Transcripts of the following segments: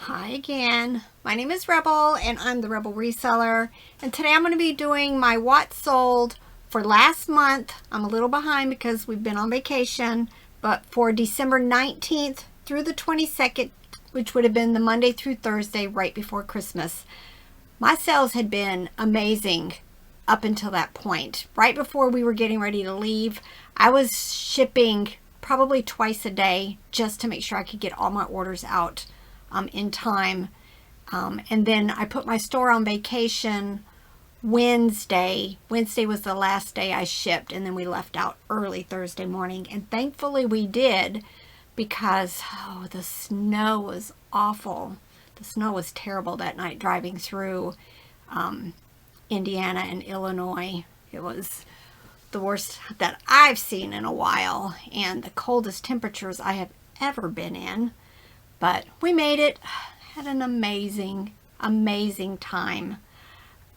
Hi again. My name is Rebel and I'm the Rebel Reseller. And today I'm going to be doing my what sold for last month. I'm a little behind because we've been on vacation, but for December 19th through the 22nd, which would have been the Monday through Thursday right before Christmas. My sales had been amazing up until that point. Right before we were getting ready to leave, I was shipping probably twice a day just to make sure I could get all my orders out in time. And then I put my store on vacation Wednesday. Wednesday was the last day I shipped, and then we left out early Thursday morning. And thankfully we did, because the snow was awful. The snow was terrible that night driving through Indiana and Illinois. It was the worst that I've seen in a while, and the coldest temperatures I have ever been in. But we made it. Had an amazing time.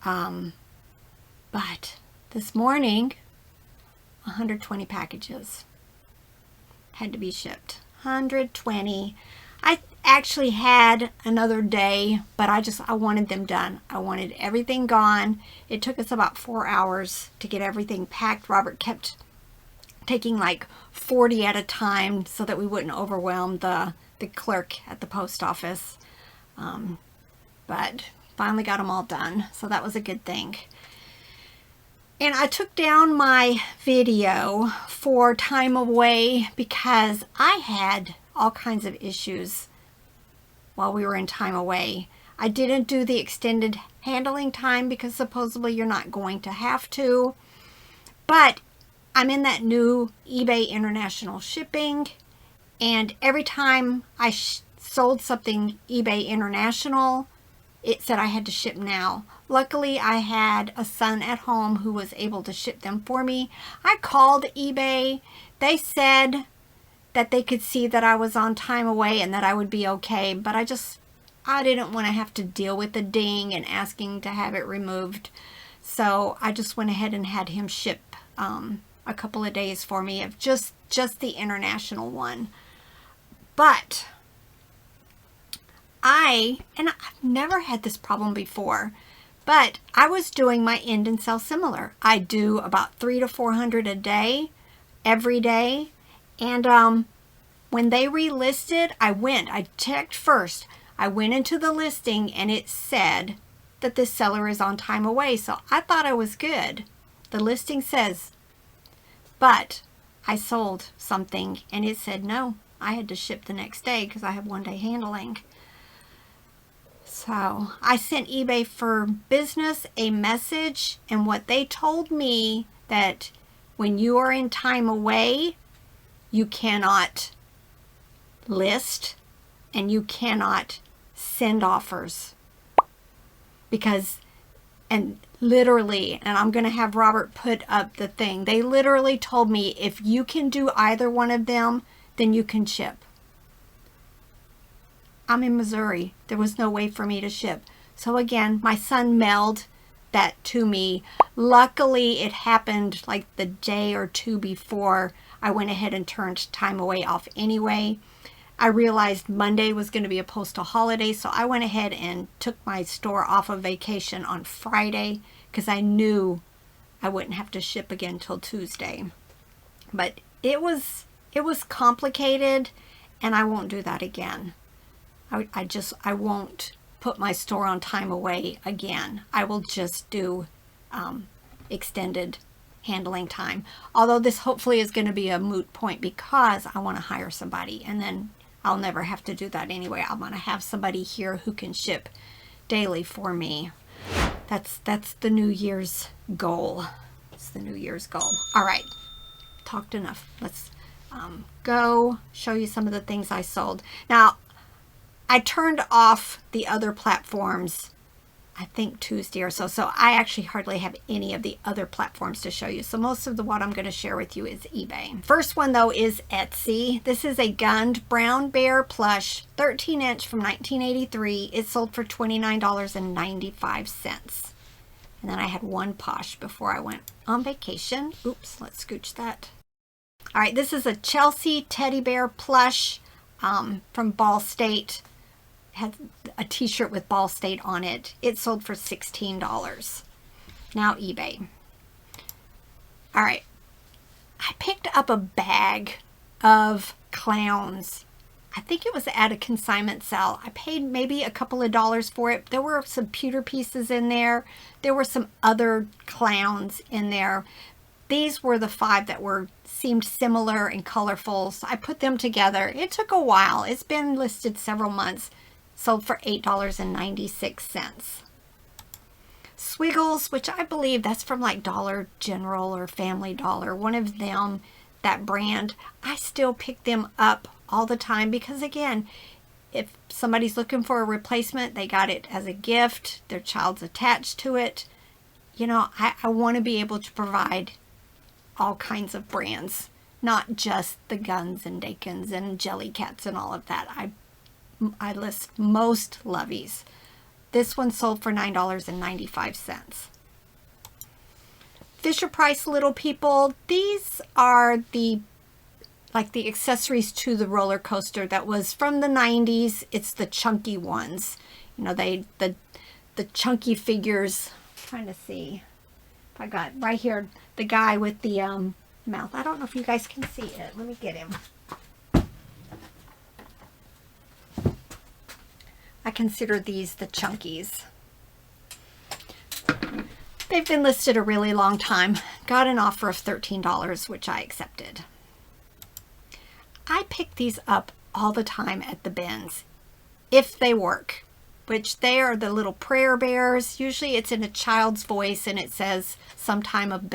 But this morning, 120 packages had to be shipped. 120. I actually had another day, but I wanted them done. I wanted everything gone. It took us about 4 hours to get everything packed. Robert kept taking like 40 at a time so that we wouldn't overwhelm the clerk at the post office. But finally got them all done, so that was a good thing. And I took down my video for time away because I had all kinds of issues while we were in time away. I didn't do the extended handling time because supposedly you're not going to have to, but I'm in that new eBay international shipping, and every time I sold something eBay international, it said I had to ship now. Luckily, I had a son at home who was able to ship them for me. I called eBay. They said that they could see that I was on time away and that I would be okay, but I didn't want to have to deal with the ding and asking to have it removed. So I just went ahead and had him ship a couple of days for me of just the international one. But I've never had this problem before, but I was doing my end and sell similar. I do about 300 to 400 a day, every day. And when they relisted, I checked first. I went into the listing and it said that this seller is on time away. So I thought I was good. The listing says, but I sold something and it said no. I had to ship the next day because I have 1 day handling. So I sent eBay for Business a message, and what they told me that when you are in time away, you cannot list and you cannot send offers and literally, and I'm going to have Robert put up the thing, they literally told me if you can do either one of them, then you can ship. I'm in Missouri. There was no way for me to ship. So again, my son mailed that to me. Luckily, it happened like the day or two before I went ahead and turned time away off anyway. I realized Monday was going to be a postal holiday, so I went ahead and took my store off of vacation on Friday because I knew I wouldn't have to ship again till Tuesday. But it was complicated, and I won't do that again. I won't put my store on time away again. I will just do extended handling time. Although this hopefully is going to be a moot point because I want to hire somebody, and then I'll never have to do that anyway. I want to have somebody here who can ship daily for me. That's the New Year's goal. It's the New Year's goal. All right, talked enough. Let's go show you some of the things I sold. Now, I turned off the other platforms, I think Tuesday or so. So I actually hardly have any of the other platforms to show you. So most of what I'm going to share with you is eBay. First one though is Etsy. This is a gunned brown bear plush, 13-inch from 1983. It sold for $29.95. And then I had one Posh before I went on vacation. Oops, let's scooch that. All right, this is a Chelsea teddy bear plush from Ball State. had a t-shirt with Ball State on it. It sold for $16. Now eBay. All right. I picked up a bag of clowns. I think it was at a consignment sale. I paid maybe a couple of dollars for it. There were some pewter pieces in there. There were some other clowns in there. These were the 5 that seemed similar and colorful. So I put them together. It took a while. It's been listed several months. Sold for $8.96. Swiggles, which I believe that's from like Dollar General or Family Dollar, one of them, that brand. I still pick them up all the time because, again, if somebody's looking for a replacement, they got it as a gift, their child's attached to it. You know, I want to be able to provide all kinds of brands, not just the Guns and Dakins and Jellycats and all of that. I list most Loveys. This one sold for $9.95. Fisher-Price Little People. These are the accessories to the roller coaster that was from the 90s. It's the chunky ones. You know, the chunky figures. I'm trying to see if I got right here the guy with the mouth. I don't know if you guys can see it. Let me get him. I consider these the chunkies. They've been listed a really long time. Got an offer of $13, which I accepted. I pick these up all the time at the bins, if they work, which they are the little prayer bears. Usually it's in a child's voice and it says some type of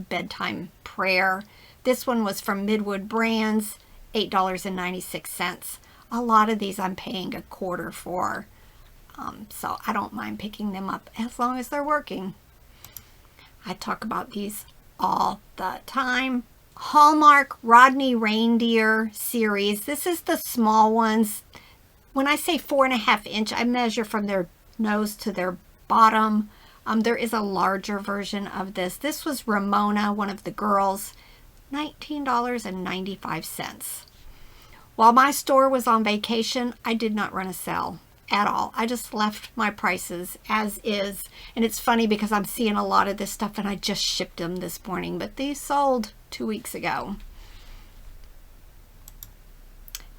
bedtime prayer. This one was from Midwood Brands, $8.96. A lot of these I'm paying a quarter for, so I don't mind picking them up as long as they're working. I talk about these all the time. Hallmark Rodney Reindeer series. This is the small ones. When I say 4.5 inch, I measure from their nose to their bottom. There is a larger version of this. This was Ramona, one of the girls, $19.95. While my store was on vacation, I did not run a sale at all. I just left my prices as is. And it's funny because I'm seeing a lot of this stuff and I just shipped them this morning, but these sold 2 weeks ago.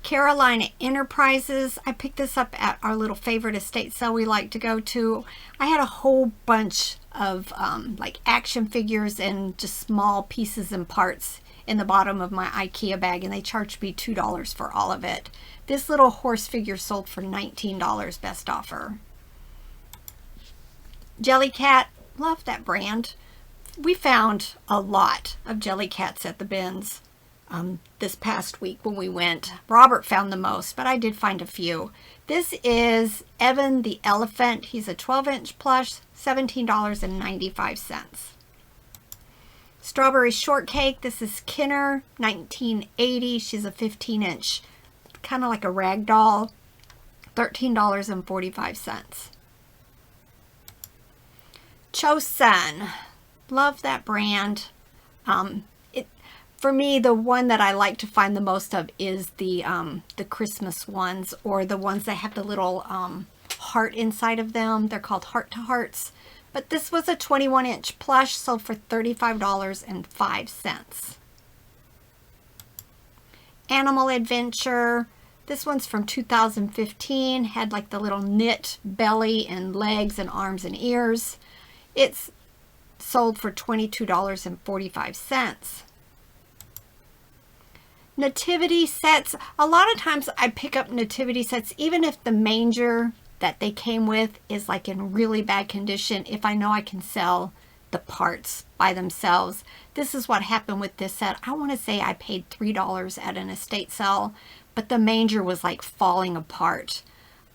Carolina Enterprises. I picked this up at our little favorite estate sale we like to go to. I had a whole bunch of like action figures and just small pieces and parts in the bottom of my IKEA bag, and they charged me $2 for all of it. This little horse figure sold for $19, best offer. Jellycat, love that brand. We found a lot of Jellycats at the bins this past week when we went. Robert found the most, but I did find a few. This is Evan the Elephant. He's a 12-inch plush, $17.95. Strawberry Shortcake. This is Kinner, 1980. She's a 15-inch, kind of like a rag doll, $13.45. Chosun. Love that brand. For me, the one that I like to find the most of is the Christmas ones, or the ones that have the little heart inside of them. They're called Heart to Hearts. But this was a 21-inch plush, sold for $35.05. Animal Adventure. This one's from 2015. Had like the little knit belly and legs and arms and ears. It's sold for $22.45. Nativity sets. A lot of times I pick up nativity sets, even if the manger that they came with is like in really bad condition, if I know I can sell the parts by themselves. This is what happened with this set. I want to say I paid $3 at an estate sale, but the manger was like falling apart.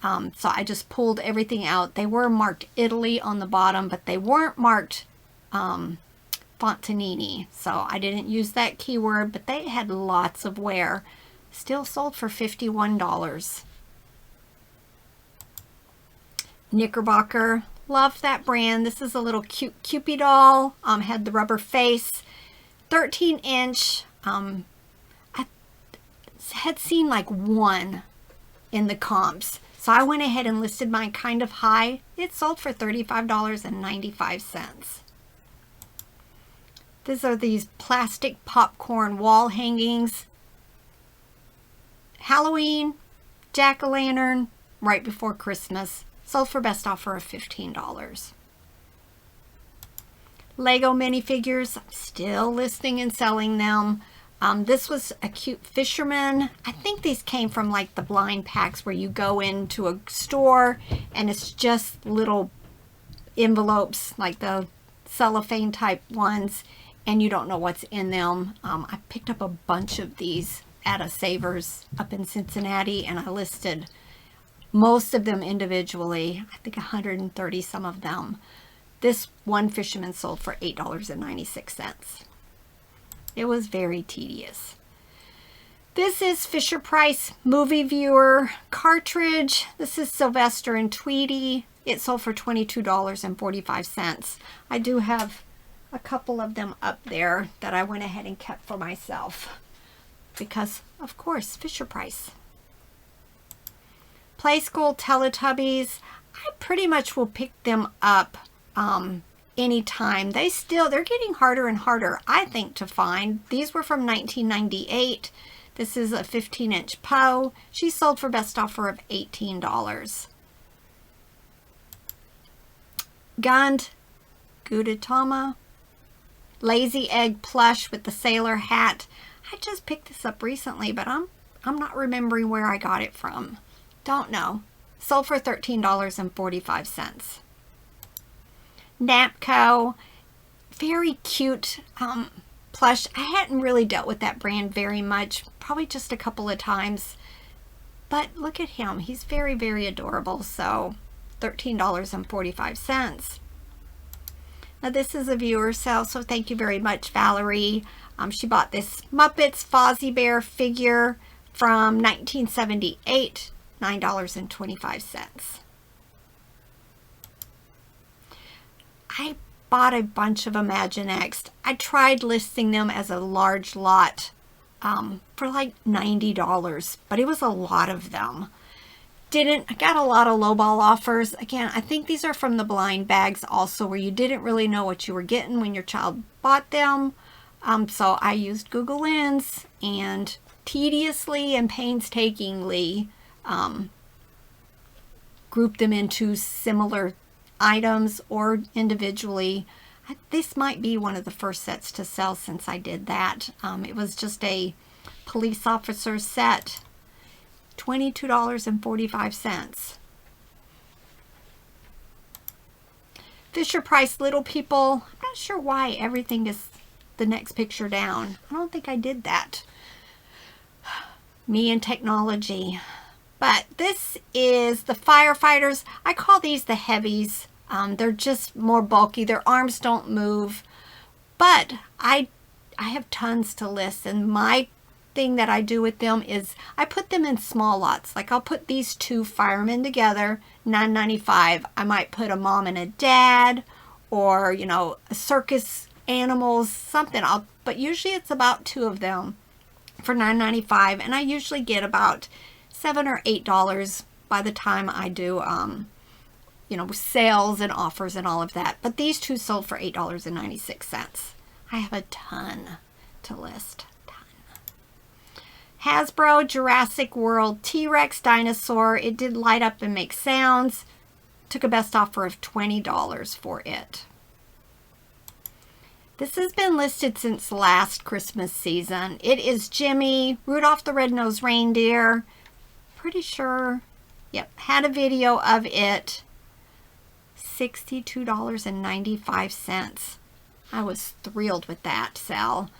So I just pulled everything out. They were marked Italy on the bottom, but they weren't marked Fontanini. So I didn't use that keyword, but they had lots of wear. Still sold for $51. Knickerbocker. Love that brand. This is a little cute Cupid doll. Had the rubber face. 13-inch. I had seen like one in the comps. So I went ahead and listed mine kind of high. It sold for $35.95. These are these plastic popcorn wall hangings. Halloween, jack-o'-lantern, right before Christmas. Sold for best offer of $15. Lego minifigures, I'm still listing and selling them. This was a cute fisherman. I think these came from like the blind packs where you go into a store and it's just little envelopes, like the cellophane type ones, and you don't know what's in them. I picked up a bunch of these at a Savers up in Cincinnati, and I listed most of them individually. I think 130 some of them. This one fisherman sold for $8.96. It was very tedious. This is Fisher Price Movie Viewer cartridge. This is Sylvester and Tweety. It sold for $22.45. I do have a couple of them up there that I went ahead and kept for myself because, of course, Fisher Price. Play School Teletubbies. I pretty much will pick them up anytime. They're getting harder and harder, I think, to find. These were from 1998. This is a 15-inch Poe. She sold for best offer of $18. Gund Gudetama Lazy Egg plush with the sailor hat. I just picked this up recently, but I'm not remembering where I got it from. Don't know. Sold for $13.45. Napco, very cute plush. I hadn't really dealt with that brand very much, probably just a couple of times, but look at him. He's very, very adorable. So $13.45. Now this is a viewer sale, so thank you very much, Valerie. She bought this Muppets Fozzie Bear figure from 1978, $9.25. I bought a bunch of Imaginext. I tried listing them as a large lot for like $90, but it was a lot of them. I got a lot of lowball offers. Again, I think these are from the blind bags also, where you didn't really know what you were getting when your child bought them. So I used Google Lens and tediously and painstakingly grouped them into similar items or individually. This might be one of the first sets to sell since I did that. It was just a police officer set, $22.45. Fisher Price Little People. I'm not sure why everything is the next picture down. I don't think I did that. Me and technology. But this is the firefighters. I call these the heavies. They're just more bulky. Their arms don't move. But I have tons to list, and my thing that I do with them is I put them in small lots. Like I'll put these two firemen together, $9.95. I might put a mom and a dad, or you know, a circus animals, something. But usually it's about two of them for $9.95, and I usually get about $7 or $8 by the time I do you know, sales and offers and all of that. But these two sold for $8.96. I have a ton to list. Hasbro Jurassic World T-Rex dinosaur. It did light up and make sounds. Took a best offer of $20 for it. This has been listed since last Christmas season. It is Jimmy, Rudolph the Red-Nosed Reindeer. Pretty sure, yep, had a video of it. $62.95. I was thrilled with that sell.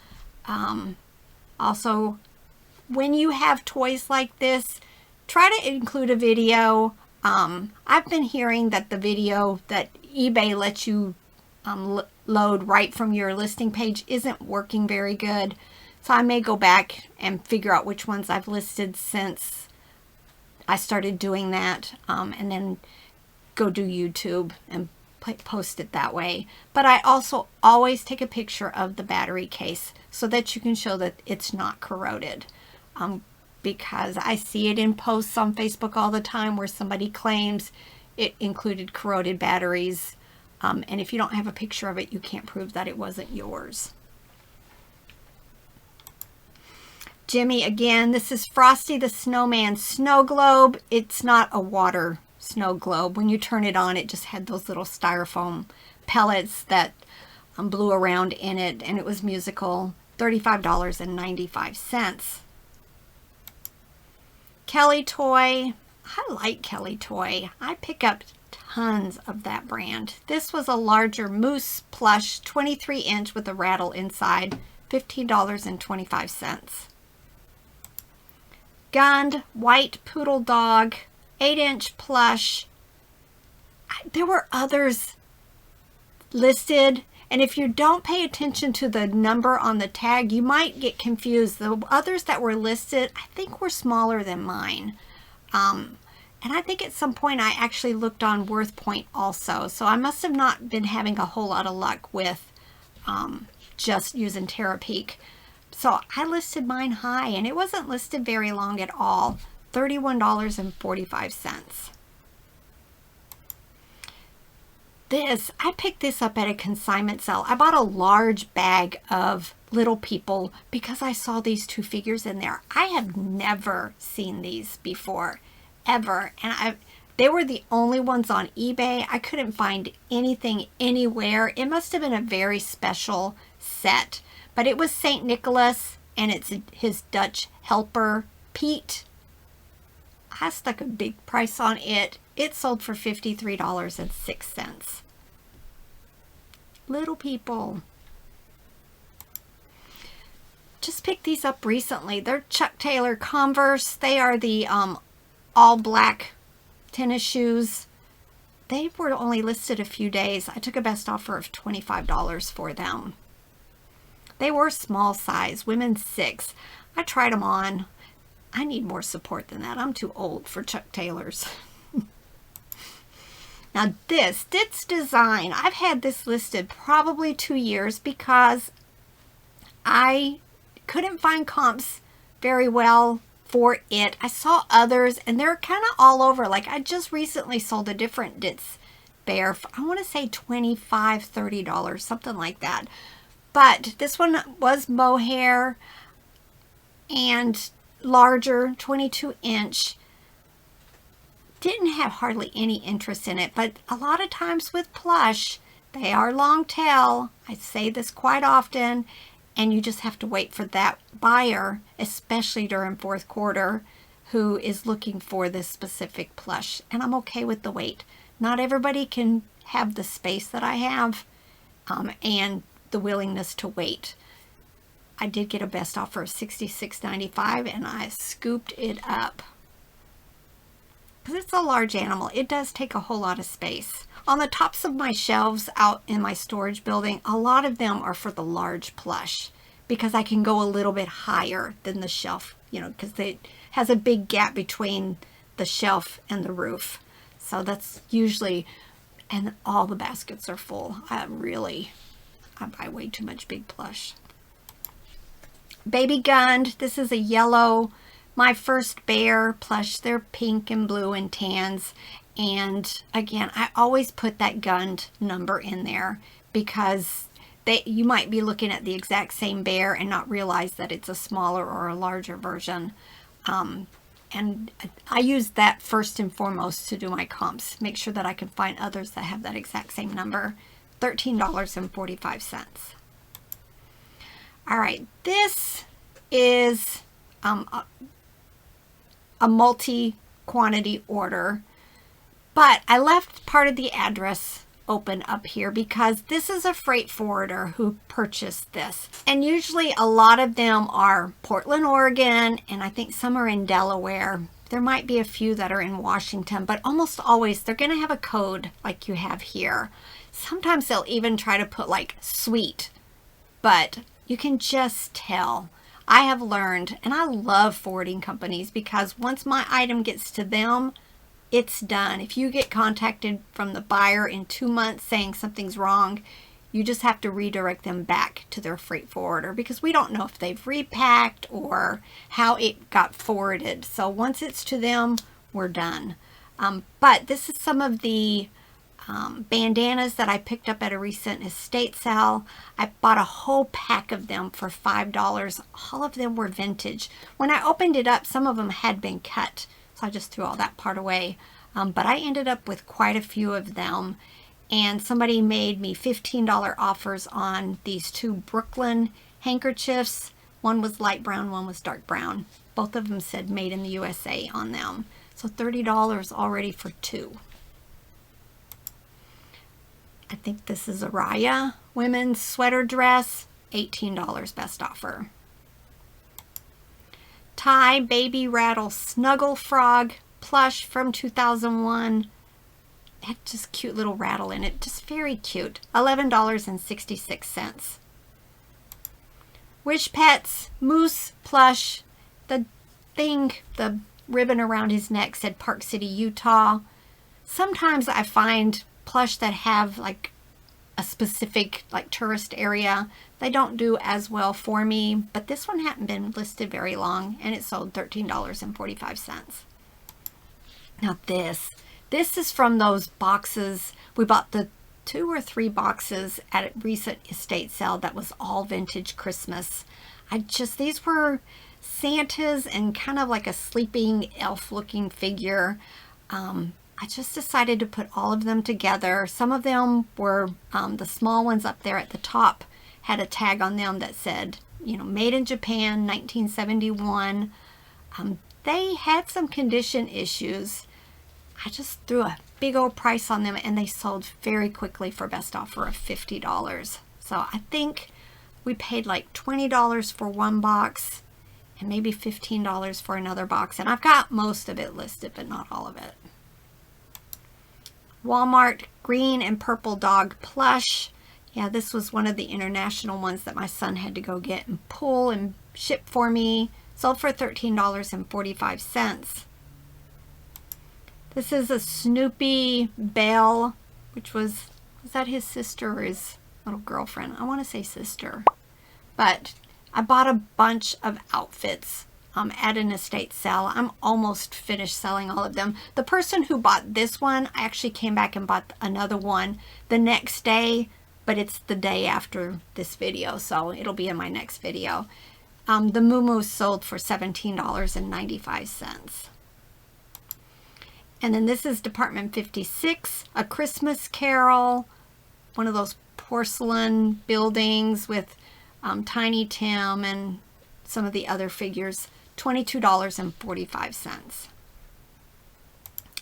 Also, when you have toys like this, try to include a video. I've been hearing that the video that eBay lets you load right from your listing page isn't working very good. So I may go back and figure out which ones I've listed since I started doing that, and then go do YouTube and post it that way. But I also always take a picture of the battery case so that you can show that it's not corroded. because I see it in posts on Facebook all the time where somebody claims it included corroded batteries. And if you don't have a picture of it, you can't prove that it wasn't yours. Jimmy, again, this is Frosty the Snowman snow globe. It's not a water snow globe. When you turn it on, it just had those little styrofoam pellets that blew around in it, and it was musical. $35.95. Kelly Toy. I like Kelly Toy. I pick up tons of that brand. This was a larger moose plush, 23-inch with a rattle inside, $15.25. Gund white poodle dog, 8-inch plush. There were others listed, and if you don't pay attention to the number on the tag, you might get confused. The others that were listed, I think, were smaller than mine. And I think at some point I actually looked on WorthPoint also. So I must have not been having a whole lot of luck with just using Terapeak. So I listed mine high, and it wasn't listed very long at all. $31.45. This, I picked this up at a consignment sale. I bought a large bag of Little People because I saw these two figures in there. I have never seen these before, ever. And they were the only ones on eBay. I couldn't find anything anywhere. It must have been a very special set. But it was St. Nicholas, and it's his Dutch helper, Pete. I stuck a big price on it. It sold for $53.06. Little People. Just picked these up recently. They're Chuck Taylor Converse. They are the all black tennis shoes. They were only listed a few days. I took a best offer of $25 for them. They were small size, women's 6. I tried them on. I need more support than that. I'm too old for Chuck Taylors. Now this design, I've had this listed probably 2 years because I couldn't find comps very well for it. I saw others, and they're kind of all over. Like, I just recently sold a different Ditz Bear for, I want to say $25, $30, something like that. But this one was mohair and larger, 22-inch. Didn't have hardly any interest in it, but a lot of times with plush, they are long tail. I say this quite often, and you just have to wait for that buyer, especially during fourth quarter, who is looking for this specific plush. And I'm okay with the wait. Not everybody can have the space that I have, and the willingness to wait. I did get a best offer of $66.95, and I scooped it up. Because it's a large animal, it does take a whole lot of space. On the tops of my shelves out in my storage building, a lot of them are for the large plush, because I can go a little bit higher than the shelf, you know, because it has a big gap between the shelf and the roof. So that's usually, and all the baskets are full. I buy way too much big plush. Baby Gund. This is a yellow, My First Bear plush. They're pink and blue and tans. And again, I always put that Gund number in there because you might be looking at the exact same bear and not realize that it's a smaller or a larger version. And I use that first and foremost to do my comps. Make sure that I can find others that have that exact same number. $13.45. All right, this is a multi-quantity order, but I left part of the address open up here because this is a freight forwarder who purchased this. And usually a lot of them are Portland, Oregon, and I think some are in Delaware. There might be a few that are in Washington, but almost always they're going to have a code like you have here. Sometimes they'll even try to put like sweet, but you can just tell. I have learned, and I love forwarding companies because once my item gets to them, it's done. If you get contacted from the buyer in 2 months saying something's wrong, You just have to redirect them back to their freight forwarder because we don't know if they've repacked or how it got forwarded. So once it's to them, we're done. But this is some of the bandanas that I picked up at a recent estate sale. I bought a whole pack of them for $5. All of them were vintage. When I opened it up, some of them had been cut, so I just threw all that part away. But I ended up with quite a few of them, and somebody made me $15 offers on these two Brooklyn handkerchiefs. One was light brown, one was dark brown. Both of them said made in the USA on them. So $30 already for two. I think this is a Raya women's sweater dress, $18 best offer. Thai Baby Rattle Snuggle Frog plush from 2001. Had just cute little rattle in it, just very cute. $11.66. Wish Pets Moose plush. The thing, the ribbon around his neck said Park City, Utah. Sometimes I find plush that have like a specific like tourist area, they don't do as well for me, but this one hadn't been listed very long and it sold $13.45. Now this is from those boxes. We bought the 2 or 3 boxes at a recent estate sale that was all vintage Christmas. These were Santas and kind of like a sleeping elf looking figure. I just decided to put all of them together. Some of them were, the small ones up there at the top had a tag on them that said, you know, made in Japan, 1971. They had some condition issues. I just threw a big old price on them and they sold very quickly for best offer of $50. So I think we paid like $20 for one box and maybe $15 for another box. And I've got most of it listed, but not all of it. Walmart green and purple dog plush. Yeah, this was one of the international ones that my son had to go get and pull and ship for me. Sold for $13.45. This is a Snoopy Belle, which was that his sister or his little girlfriend? I want to say sister. But I bought a bunch of outfits at an estate sale. I'm almost finished selling all of them. The person who bought this one, I actually came back and bought another one the next day, but it's the day after this video, so it'll be in my next video. The muumuu sold for $17.95. And then this is Department 56, A Christmas Carol, one of those porcelain buildings with Tiny Tim and some of the other figures, $22.45.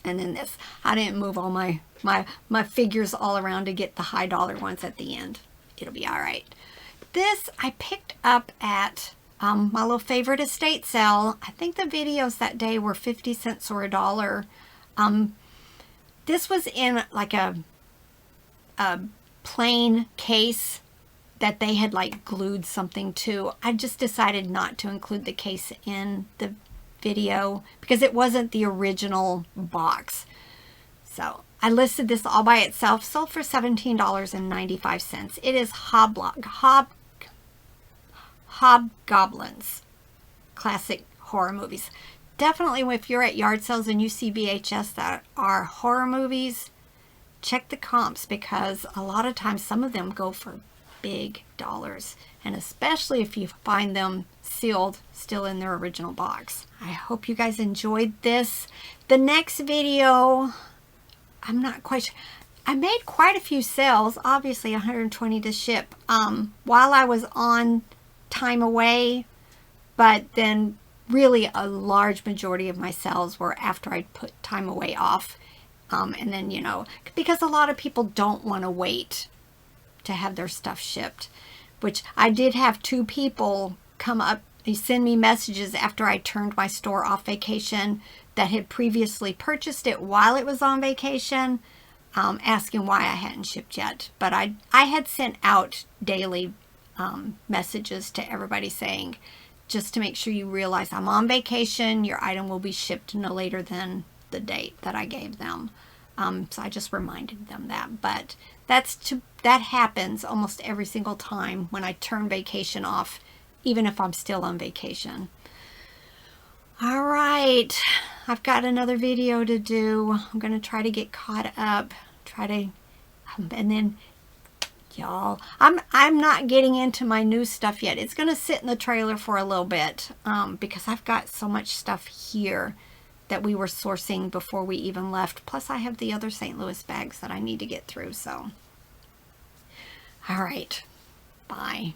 And then this, I didn't move all my figures all around to get the high dollar ones at the end. It'll be all right. This I picked up at my little favorite estate sale. I think the videos that day were 50 cents or $1. This was in like a plain case that they had like glued something to. I just decided not to include the case in the video because it wasn't the original box. So I listed this all by itself, sold for $17.95. It is Hobgoblins, classic horror movies. Definitely if you're at yard sales and you see VHS that are horror movies, check the comps because a lot of times some of them go for big dollars, and especially if you find them sealed still in their original box. I hope you guys enjoyed this. The next video, I'm not quite sure. I made quite a few sales, obviously 120 to ship while I was on time away, but then really a large majority of my sales were after I'd put time away off. And then, you know, because a lot of people don't want to wait to have their stuff shipped, which I did have 2 people come up, they send me messages after I turned my store off vacation that had previously purchased it while it was on vacation, asking why I hadn't shipped yet. But I had sent out daily messages to everybody saying, just to make sure you realize I'm on vacation, your item will be shipped no later than the date that I gave them. So I just reminded them that. But that happens almost every single time when I turn vacation off, even if I'm still on vacation. All right, I've got another video to do. I'm going to try to get caught up, and then y'all, I'm not getting into my new stuff yet. It's going to sit in the trailer for a little bit because I've got so much stuff here that we were sourcing before we even left. Plus I have the other St. Louis bags that I need to get through. So, all right, bye.